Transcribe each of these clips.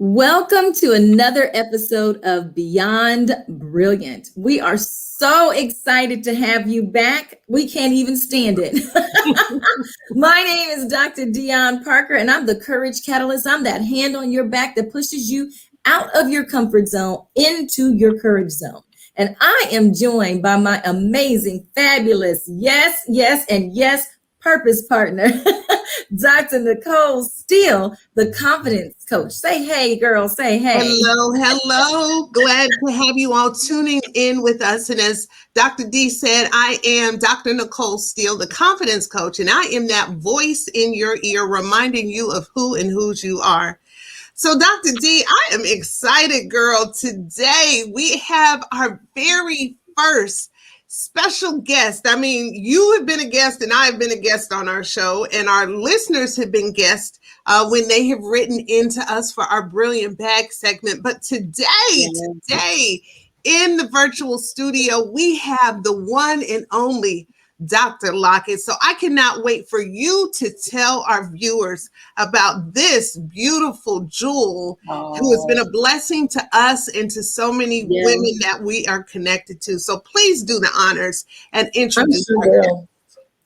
Welcome to another episode of Beyond Brilliant. We are so excited to have you back. We can't even stand it. My name is Dr. DeYonne Parker, and I'm the Courage Catalyst. I'm that hand on your back that pushes you out of your comfort zone into your courage zone. And I am joined by my amazing, fabulous, yes, purpose partner, Dr. Nicole Steele, the confidence coach. Say hey, girl, say hey. Hello. Glad to have you all tuning in with us. And as Dr. D said, I am Dr. Nicole Steele, the confidence coach, and I am that voice in your ear reminding you of who and whose you are. So Dr. D, I am excited, girl. Today we have our very first special guest. I mean, you have been a guest and I have been a guest on our show, and our listeners have been guests when they have written into us for our Brilliant Bag segment. But today in the virtual studio, we have the one and only Dr. Lockett. So I cannot wait for you to tell our viewers about this beautiful jewel who has been a blessing to us and to so many women that we are connected to. So please do the honors and introduce her.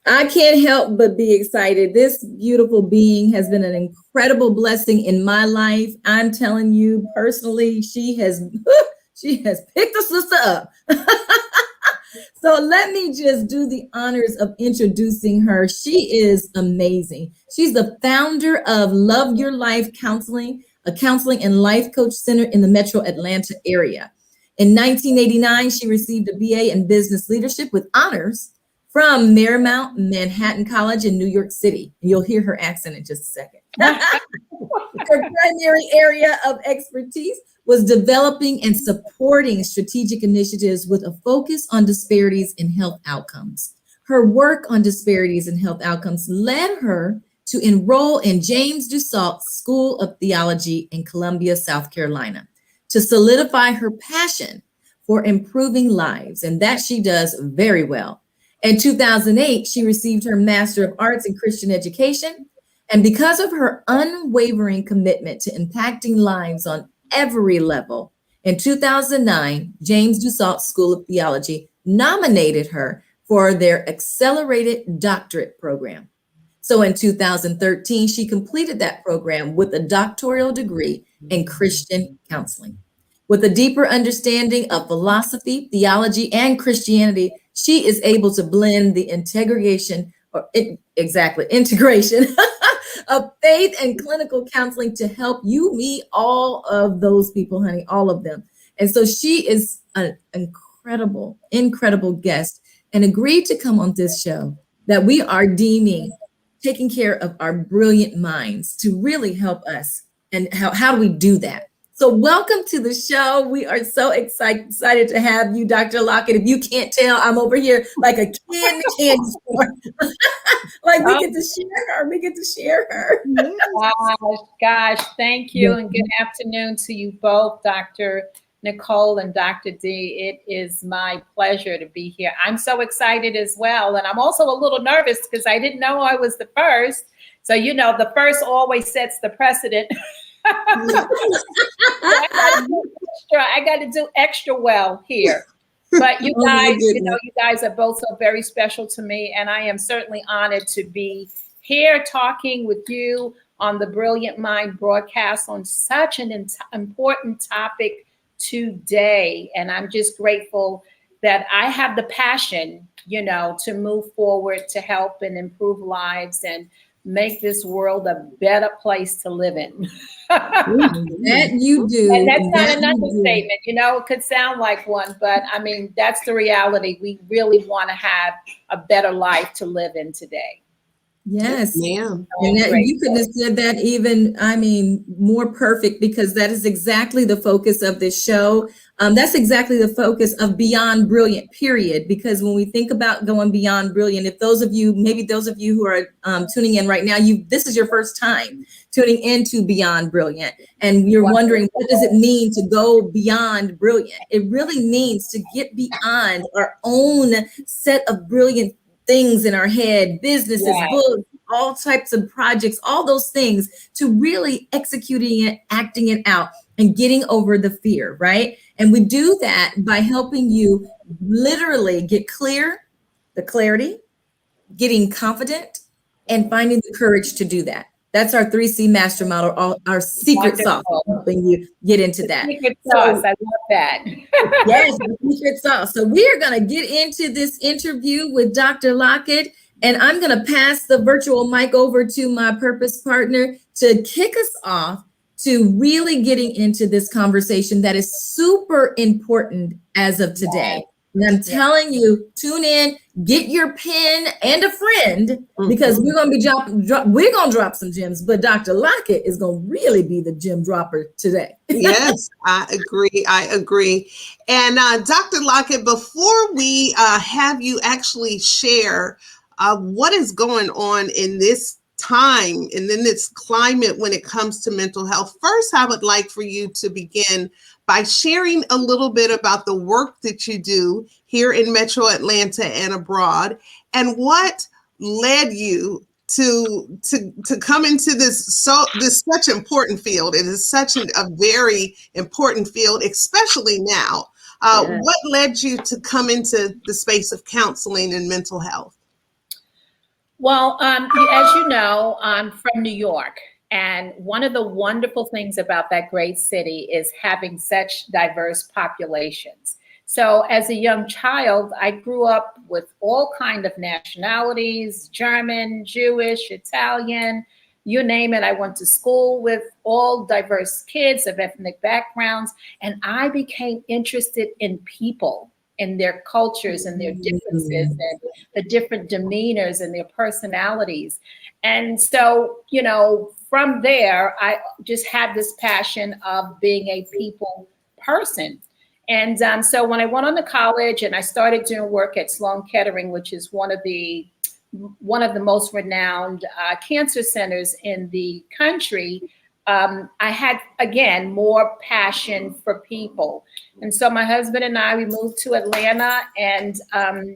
I can't help but be excited. This beautiful being has been an incredible blessing in my life. I'm telling you personally, she has picked a sister up. So let me just do the honors of introducing her. She is amazing. She's the founder of Love Your Life Counseling, a counseling and life coach center in the Metro Atlanta area. In 1989, she received a BA in business leadership with honors from Marymount Manhattan College in New York City. You'll hear her accent in just a second. Her primary area of expertise was developing and supporting strategic initiatives with a focus on disparities in health outcomes. Her work on disparities in health outcomes led her to enroll in James Dussault School of Theology in Columbia, South Carolina, to solidify her passion for improving lives, and that she does very well. In 2008, she received her Master of Arts in Christian Education, and because of her unwavering commitment to impacting lives on every level, in 2009, James Dussault School of Theology nominated her for their accelerated doctorate program. So in 2013, she completed that program with a doctoral degree in Christian counseling. With a deeper understanding of philosophy, theology, and Christianity, she is able to blend the integration of faith and clinical counseling to help you meet all of those people, honey, all of them. And so she is an incredible guest and agreed to come on this show that we are deeming taking care of our brilliant minds to really help us. And how do we do that? So welcome to the show. We are so excited to have you, Dr. Lockett. If you can't tell, I'm over here like a kid in the candy store. Like we get to share her. Gosh, thank you. And good afternoon to you both, Dr. Nicole and Dr. D. It is my pleasure to be here. I'm so excited as well. And I'm also a little nervous because I didn't know I was the first. So, you know, the first always sets the precedent. I got to do extra well here. But you guys, you guys are both so very special to me, and I am certainly honored to be here talking with you on the Brilliant Mind broadcast on such an important topic today. And I'm just grateful that I have the passion, you know, to move forward, to help and improve lives and make this world a better place to live in. That you do. And that's not an understatement, you know, it could sound like one, but I mean, that's the reality. We really want to have a better life to live in today. Yes, ma'am. And you couldn't have said that even, more perfect, because that is exactly the focus of this show. That's exactly the focus of Beyond Brilliant, period. Because when we think about going beyond brilliant, if those of you who are tuning in right now, this is your first time tuning into Beyond Brilliant, and you're wondering, what does it mean to go beyond brilliant? It really means to get beyond our own set of brilliant things in our head, businesses, books, all types of projects, all those things to really executing it, acting it out, and getting over the fear, right? And we do that by helping you literally get clear, the clarity, getting confident, and finding the courage to do that. That's our 3C master model, our secret sauce, helping you get into that. Secret sauce, I love that. Yes, the secret sauce. So we are going to get into this interview with Dr. Lockett, and I'm going to pass the virtual mic over to my purpose partner to kick us off to really getting into this conversation that is super important as of today. And I'm telling you, tune in, get your pen and a friend, because we're going to be drop some gems, but Dr. Lockett is going to really be the gem dropper today. Yes, I agree. And Dr. Lockett, before we have you actually share what is going on in this time and in this climate when it comes to mental health, first, I would like for you to begin by sharing a little bit about the work that you do here in Metro Atlanta and abroad, and what led you to come into this such important field. It is such a very important field, especially now. What led you to come into the space of counseling and mental health? Well, as you know, I'm from New York. And one of the wonderful things about that great city is having such diverse populations. So as a young child, I grew up with all kinds of nationalities, German, Jewish, Italian, you name it. I went to school with all diverse kids of ethnic backgrounds, and I became interested in people and their cultures and their differences and the different demeanors and their personalities. And so, you know, from there, I just had this passion of being a people person. And so when I went on to college and I started doing work at Sloan Kettering, which is one of the most renowned cancer centers in the country, I had, again, more passion for people. And so my husband and I, we moved to Atlanta and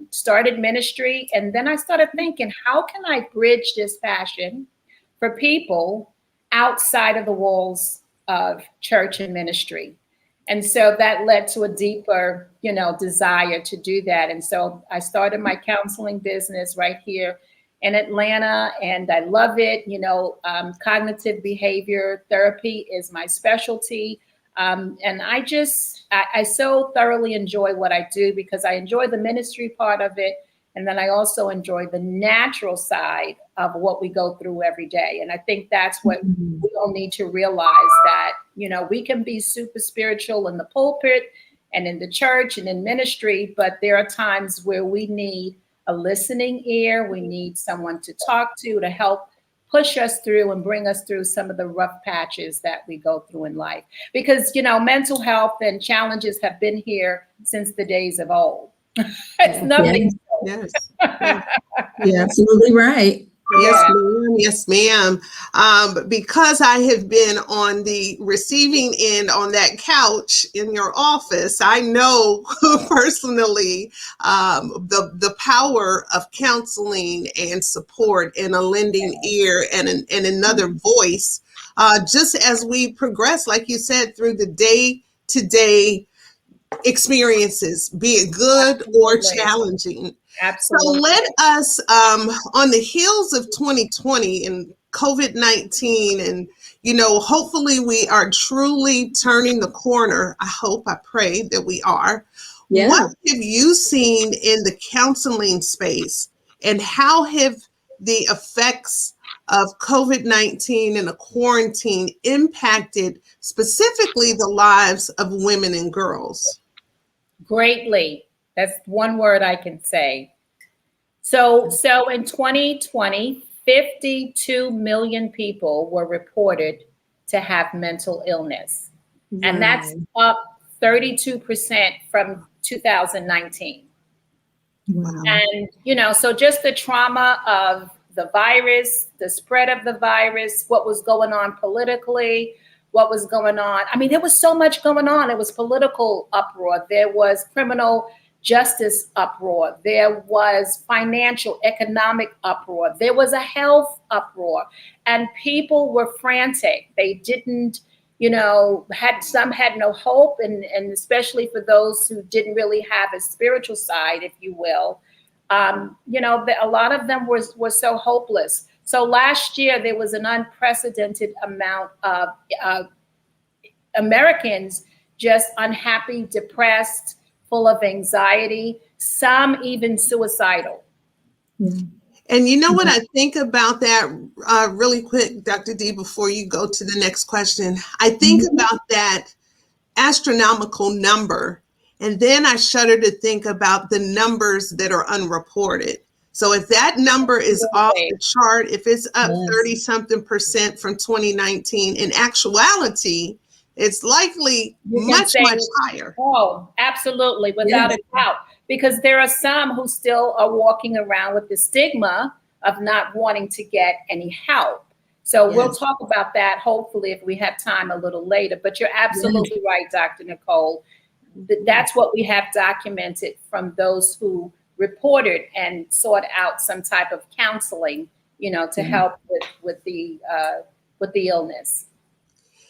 started ministry. And then I started thinking, how can I bridge this passion for people outside of the walls of church and ministry? And so that led to a deeper, desire to do that. And so I started my counseling business right here in Atlanta, and I love it. Cognitive behavior therapy is my specialty. And I so thoroughly enjoy what I do, because I enjoy the ministry part of it. And then I also enjoy the natural side of what we go through every day. And I think that's what we all need to realize, that, we can be super spiritual in the pulpit and in the church and in ministry, but there are times where we need a listening ear. We need someone to talk to help push us through and bring us through some of the rough patches that we go through in life. Because, mental health and challenges have been here since the days of old. It's nothing. Yes. You're absolutely right. Yes, ma'am. Because I have been on the receiving end on that couch in your office, I know personally the power of counseling and support and a lending ear and another voice, just as we progress, like you said, through the day-to-day experiences, be it good or challenging. Absolutely. So let us, on the heels of 2020 and COVID-19, and, hopefully we are truly turning the corner. I pray that we are. Yeah. What have you seen in the counseling space, and how have the effects of COVID-19 and the quarantine impacted specifically the lives of women and girls? Greatly. That's one word I can say. So in 2020, 52 million people were reported to have mental illness. Wow. And that's up 32% from 2019. Wow. And, so just the trauma of the virus, the spread of the virus, what was going on politically, what was going on. I mean, there was so much going on. It was political uproar. There was criminal justice uproar. There was financial, economic uproar. There was a health uproar, and people were frantic. They didn't, some had no hope, and especially for those who didn't really have a spiritual side, if you will. A lot of them were so hopeless. So last year there was an unprecedented amount of Americans just unhappy, depressed, full of anxiety, some even suicidal. Yeah. And you know what I think about that really quick, Dr. D, before you go to the next question? I think about that astronomical number, and then I shudder to think about the numbers that are unreported. So if that number is off the chart, if it's up 30-something% from 2019, in actuality, it's likely much higher. Oh, absolutely, without a doubt. Because there are some who still are walking around with the stigma of not wanting to get any help. So we'll talk about that, hopefully, if we have time a little later. But you're absolutely right, Dr. Nicole. That's what we have documented from those who reported and sought out some type of counseling, to help with the illness.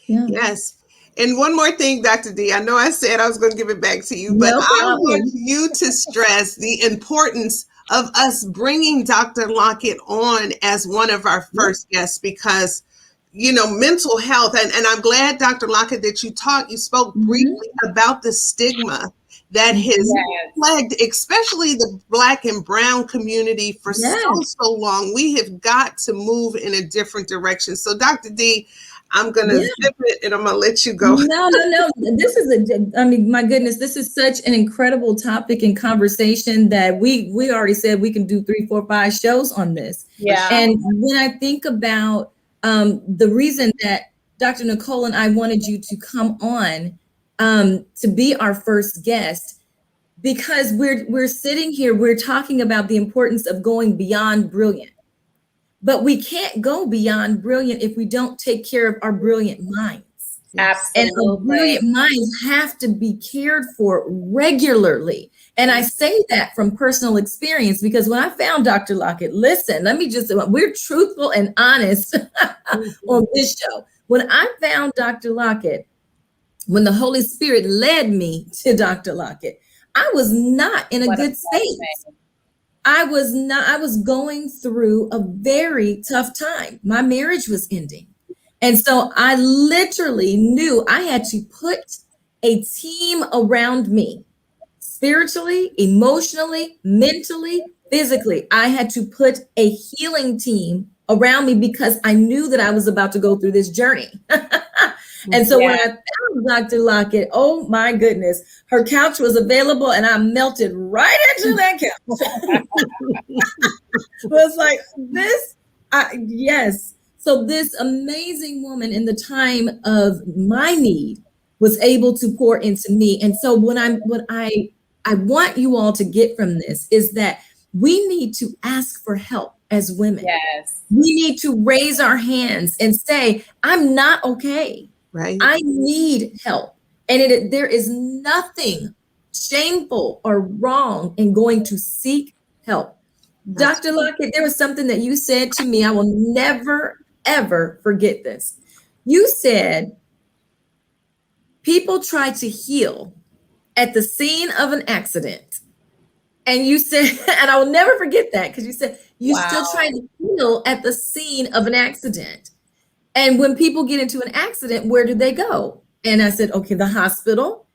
Yeah. Yes. And one more thing, Dr. D, I know I said I was going to give it back to you, but I want you to stress the importance of us bringing Dr. Lockett on as one of our first guests, because, mental health, and I'm glad, Dr. Lockett, that you spoke briefly about the stigma that has plagued, especially the Black and Brown community for so long. We have got to move in a different direction. So, Dr. D, I'm going to zip it and I'm going to let you go. No. This is my goodness, this is such an incredible topic and conversation that we already said we can do 3, 4, 5 shows on this. Yeah. And when I think about the reason that Dr. Nicole and I wanted you to come on to be our first guest, because we're sitting here, we're talking about the importance of going beyond brilliant. But we can't go beyond brilliant if we don't take care of our brilliant minds. Absolutely. And our brilliant minds have to be cared for regularly. And I say that from personal experience, because when I found Dr. Lockett, listen, we're truthful and honest on this show. When I found Dr. Lockett, when the Holy Spirit led me to Dr. Lockett, I was not in a good state. I was going through a very tough time. My marriage was ending. And so I literally knew I had to put a team around me, spiritually, emotionally, mentally, physically. I had to put a healing team around me because I knew that I was about to go through this journey. And so when I found Dr. Lockett, oh my goodness, her couch was available and I melted right into that couch. It was like this, yes. So this amazing woman in the time of my need was able to pour into me. And so what I want you all to get from this is that we need to ask for help as women. Yes. We need to raise our hands and say, I'm not okay. Right. I need help. And there is nothing shameful or wrong in going to seek help. Dr. Lockett, there was something that you said to me. I will never, ever forget this. You said people try to heal at the scene of an accident. And you said, and I will never forget that, because you said you still trying to heal at the scene of an accident. And when people get into an accident, where do they go? And I said, okay, the hospital.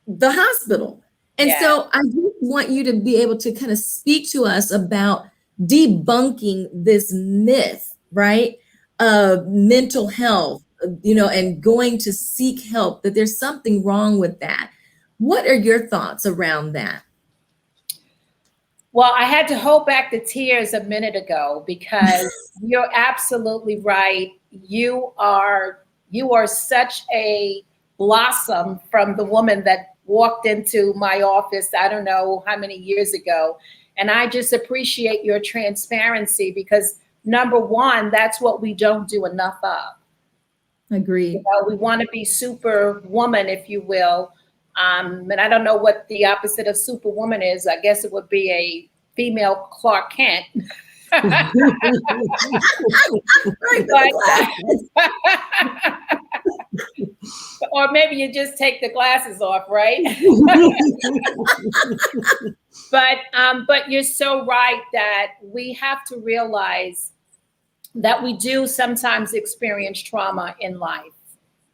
And so I just want you to be able to kind of speak to us about debunking this myth, right? Of mental health, and going to seek help, that there's something wrong with that. What are your thoughts around that? Well, I had to hold back the tears a minute ago, because you're absolutely right. You are such a blossom from the woman that walked into my office, I don't know how many years ago. And I just appreciate your transparency, because number one, that's what we don't do enough of. Agreed. We want to be super woman, if you will. And I don't know what the opposite of superwoman is. I guess it would be a female Clark Kent. Or maybe you just take the glasses off, right? But you're so right that we have to realize that we do sometimes experience trauma in life,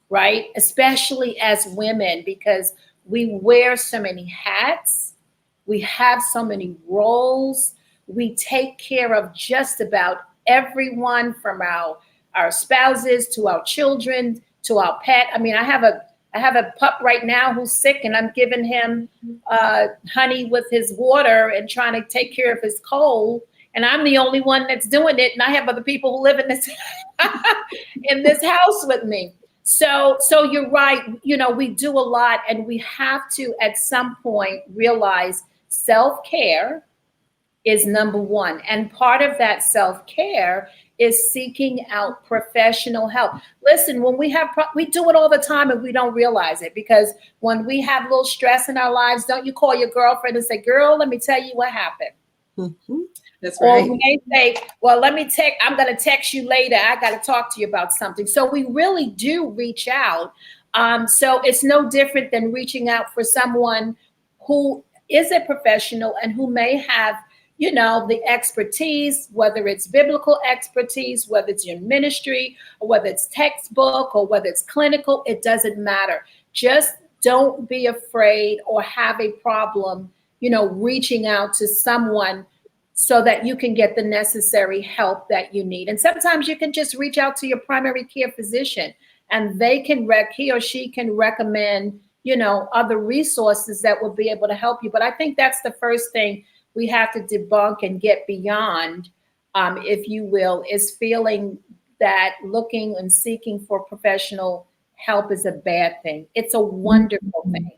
right? Especially as women, because we wear so many hats, we have so many roles, we take care of just about everyone, from our spouses to our children to our pet. I mean, I have a pup right now who's sick, and I'm giving him honey with his water and trying to take care of his cold. And I'm the only one that's doing it. And I have other people who live in this in this house with me. So you're right. You know, we do a lot, and we have to at some point realize self-care is number one. And part of that self-care is seeking out professional help. Listen, when we do it all the time and we don't realize it, because when we have a little stress in our lives, don't you call your girlfriend and say, girl, let me tell you what happened. Mm-hmm. That's right. Or when they say, well, I'm going to text you later. I got to talk to you about something. So we really do reach out. So it's no different than reaching out for someone who is a professional and who may have, you know, the expertise, whether it's biblical expertise, whether it's your ministry, or whether it's textbook, or whether it's clinical, it doesn't matter. Just don't be afraid or have a problem, you know, reaching out to someone so that you can get the necessary help that you need. And sometimes you can just reach out to your primary care physician, and he or she can recommend, you know, other resources that will be able to help you. But I think that's the first thing we have to debunk and get beyond, if you will, is feeling that looking and seeking for professional help is a bad thing. It's a wonderful thing.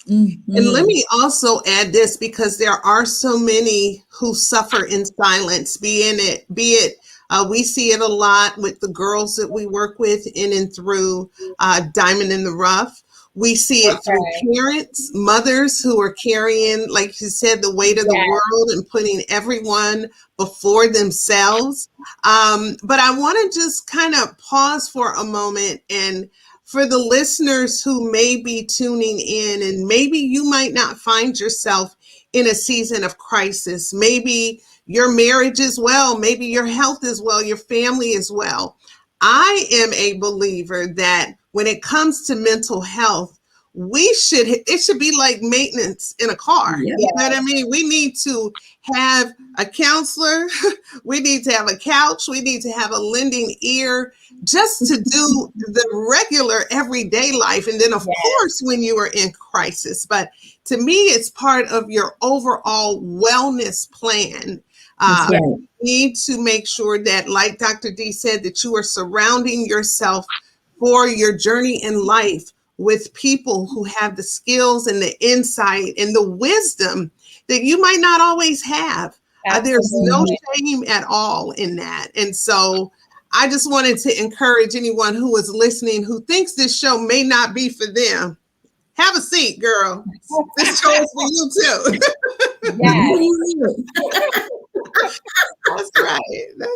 Mm-hmm. And let me also add this, because there are so many who suffer in silence, be it we see it a lot with the girls that we work with in and through Diamond in the Rough. We see it through parents, mothers who are carrying, like you said, the weight of the world and putting everyone before themselves. But I want to just kind of pause for a moment, and for the listeners who may be tuning in, and maybe you might not find yourself in a season of crisis. Maybe your marriage is well, maybe your health is well, your family is well. I am a believer that when it comes to mental health, it should be like maintenance in a car. Yeah. You know what I mean? We need to have a counselor. We need to have a couch. We need to have a lending ear just to do the regular everyday life. And then, of course, when you are in crisis. But to me, it's part of your overall wellness plan. You need to make sure that, like Dr. D said, that you are surrounding yourself for your journey in life with people who have the skills and the insight and the wisdom that you might not always have. There's no shame at all in that. And so I just wanted to encourage anyone who is listening who thinks this show may not be for them. Have a seat, girl. This show is for you too. That's right.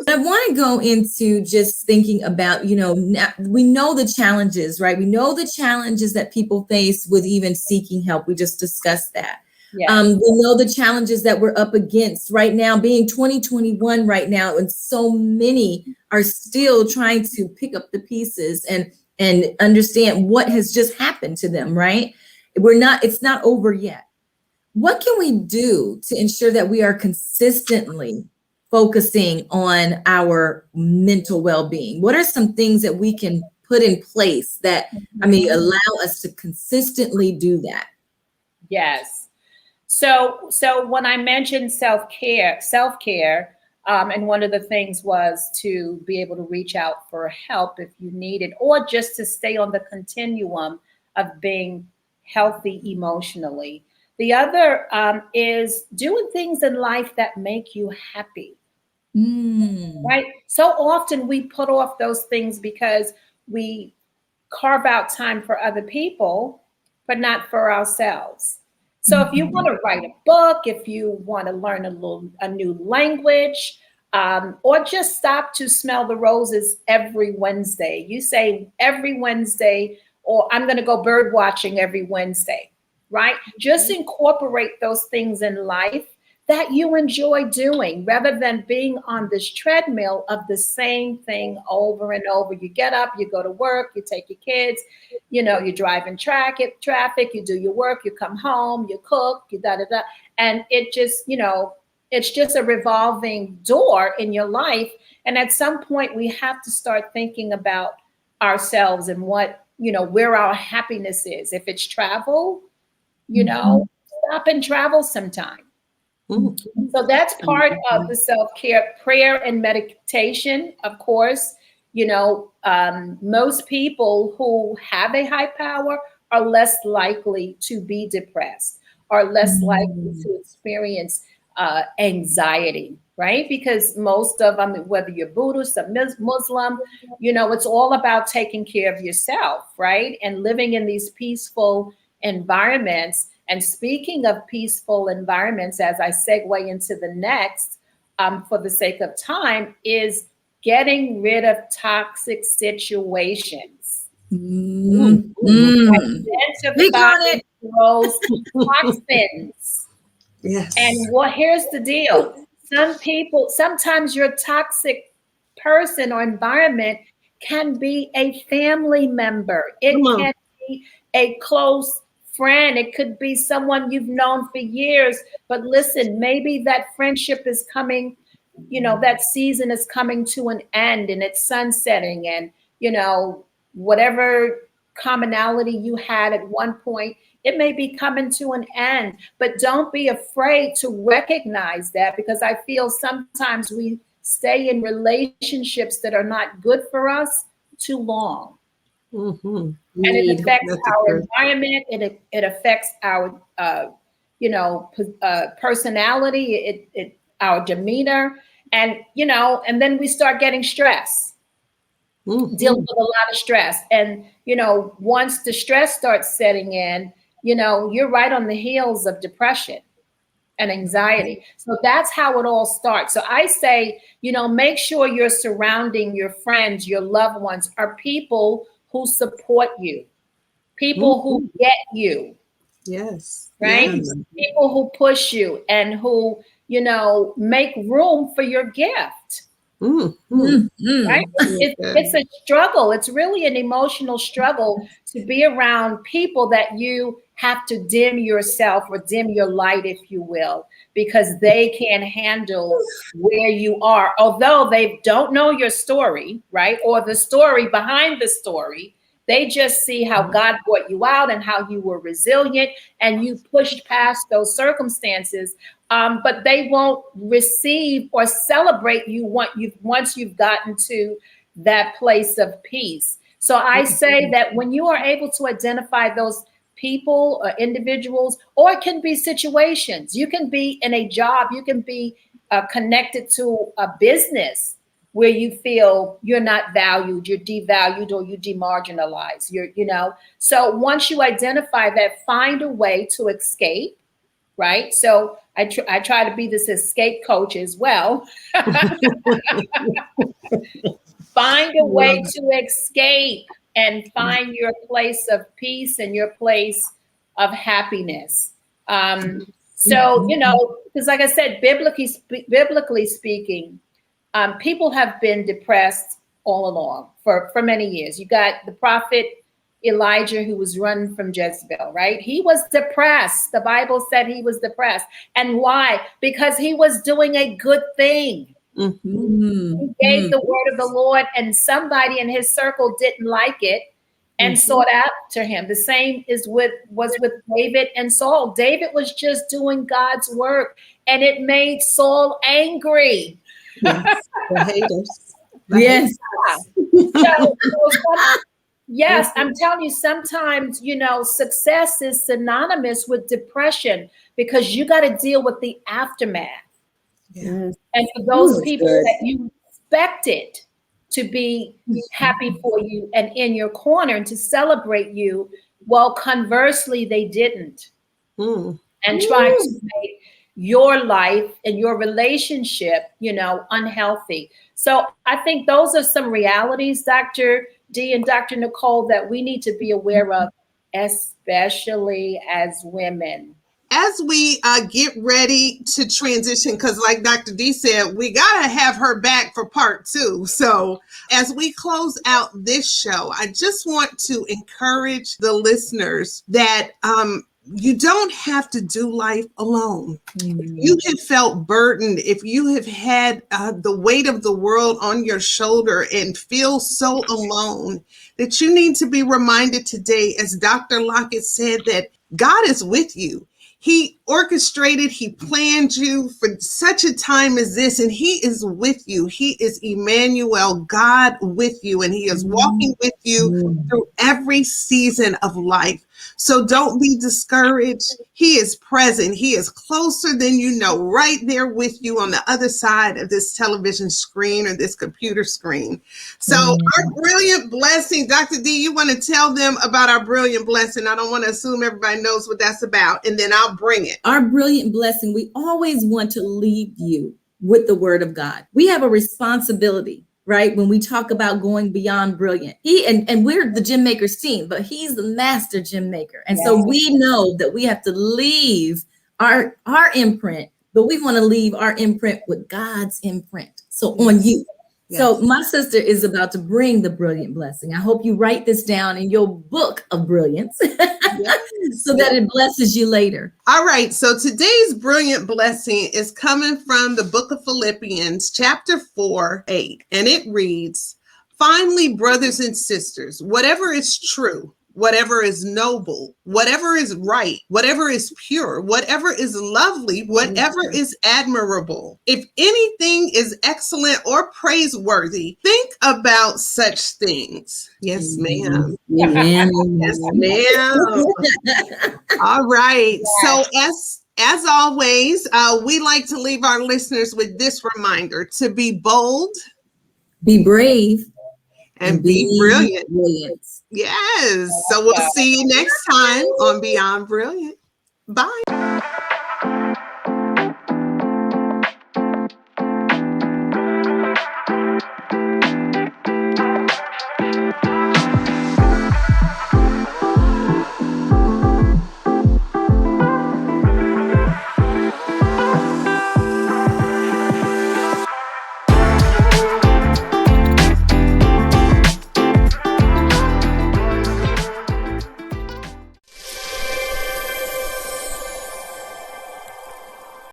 I want to go into just thinking about, you know, we know the challenges, right? We know the challenges that people face with even seeking help. We just discussed that. We know the challenges that we're up against right now, being 2021 right now, and so many are still trying to pick up the pieces and understand what has just happened to them, right? It's not over yet. What can we do to ensure that we are consistently focusing on our mental well-being? What are some things that we can put in place that, allow us to consistently do that? Yes. So when I mentioned self-care, and one of the things was to be able to reach out for help if you need it, or just to stay on the continuum of being healthy emotionally. The other is doing things in life that make you happy. Right? So often we put off those things because we carve out time for other people, but not for ourselves. So if you want to write a book, if you want to learn a new language, or just stop to smell the roses every Wednesday. You say every Wednesday, or I'm going to go bird watching every Wednesday, right? Just incorporate those things in life that you enjoy doing rather than being on this treadmill of the same thing over and over. You get up, you go to work, you take your kids, you drive in traffic, you do your work, you come home, you cook, you da-da-da. And it just, it's just a revolving door in your life. And at some point we have to start thinking about ourselves and what, where our happiness is. If it's travel, stop and travel sometime. So that's part of the self-care, prayer and meditation. Of course, most people who have a high power are less likely to be depressed, are less likely to experience anxiety, right? Because most of them, whether you're Buddhist or Muslim, it's all about taking care of yourself, right? And living in these peaceful environments. And speaking of peaceful environments, as I segue into the next, for the sake of time, is getting rid of toxic situations. Identifying those toxins. Yes. And here's the deal. Sometimes your toxic person or environment can be a family member. It can be a close friend. It could be someone you've known for years. But listen, maybe that friendship is coming, that season is coming to an end and it's sunsetting, and, whatever commonality you had at one point, it may be coming to an end. But don't be afraid to recognize that, because I feel sometimes we stay in relationships that are not good for us too long. And it affects our environment. It affects our, personality. Our demeanor, and and then we start getting stress, dealing with a lot of stress. And once the stress starts setting in, you're right on the heels of depression and anxiety. So that's how it all starts. So I say, make sure you're surrounding your friends, your loved ones, are people who support you, people who get you. Yes. Right? Yes. People who push you and who, make room for your gift. Right? It's a struggle. It's really an emotional struggle to be around people that you have to dim yourself or dim your light, if you will, because they can't handle where you are. Although they don't know your story, right? Or the story behind the story. They just see how God brought you out and how you were resilient and you pushed past those circumstances. But they won't receive or celebrate you once you've gotten to that place of peace. So I say that when you are able to identify those people or individuals, or it can be situations, you can be in a job, you can be connected to a business where you feel you're not valued, you're devalued, or you demarginalized. So once you identify that, find a way to escape, right? So I try to be this escape coach as well. Find a way to escape and find your place of peace and your place of happiness. So, because like I said, biblically speaking, people have been depressed all along for many years. You got the prophet Elijah, who was running from Jezebel, right? He was depressed. The Bible said he was depressed. And why? Because he was doing a good thing. He gave the word of the Lord, and somebody in his circle didn't like it and sought after him. The same was with David and Saul. David was just doing God's work, and it made Saul angry. Yes, the haters. Yes. Yes, I'm telling you, sometimes, success is synonymous with depression because you got to deal with the aftermath. Yeah. And for those people that you expected to be happy for you and in your corner and to celebrate you, Well, conversely, they didn't. Mm. And trying to make your life and your relationship, unhealthy. So I think those are some realities, Dr. D and Dr. Nicole, that we need to be aware of, especially as women. As we get ready to transition, because like Dr. D said, we got to have her back for part 2. So as we close out this show, I just want to encourage the listeners that you don't have to do life alone. If you have felt burdened, if you have had the weight of the world on your shoulder and feel so alone, that you need to be reminded today, as Dr. Lockett said, that God is with you. He orchestrated, he planned you for such a time as this, and he is with you. He is Emmanuel, God with you, and he is walking with you through every season of life. So don't be discouraged. He is present. He is closer than you know, right there with you on the other side of this television screen or this computer screen. So our brilliant blessing, Dr. D, you want to tell them about our brilliant blessing? I don't want to assume everybody knows what that's about, and then I'll bring it. Our brilliant blessing, we always want to leave you with the word of God. We have a responsibility, right? When we talk about going beyond brilliant, and we're the gem makers team, but he's the master gem maker. And so we know that we have to leave our imprint, but we want to leave our imprint with God's imprint. So on you. Yes. So my sister is about to bring the brilliant blessing. I hope you write this down in your book of brilliance so that it blesses you later. All right. So today's brilliant blessing is coming from the book of Philippians, chapter 4:8. And it reads, "Finally, brothers and sisters, whatever is true, whatever is noble, whatever is right, whatever is pure, whatever is lovely, whatever is admirable, if anything is excellent or praiseworthy, think about such things." Yes, ma'am. Amen. Yes, ma'am. All right. So as always, we like to leave our listeners with this reminder: to be bold, be brave, and be brilliant. Yes. So we'll see you next time on Beyond Brilliant. Bye.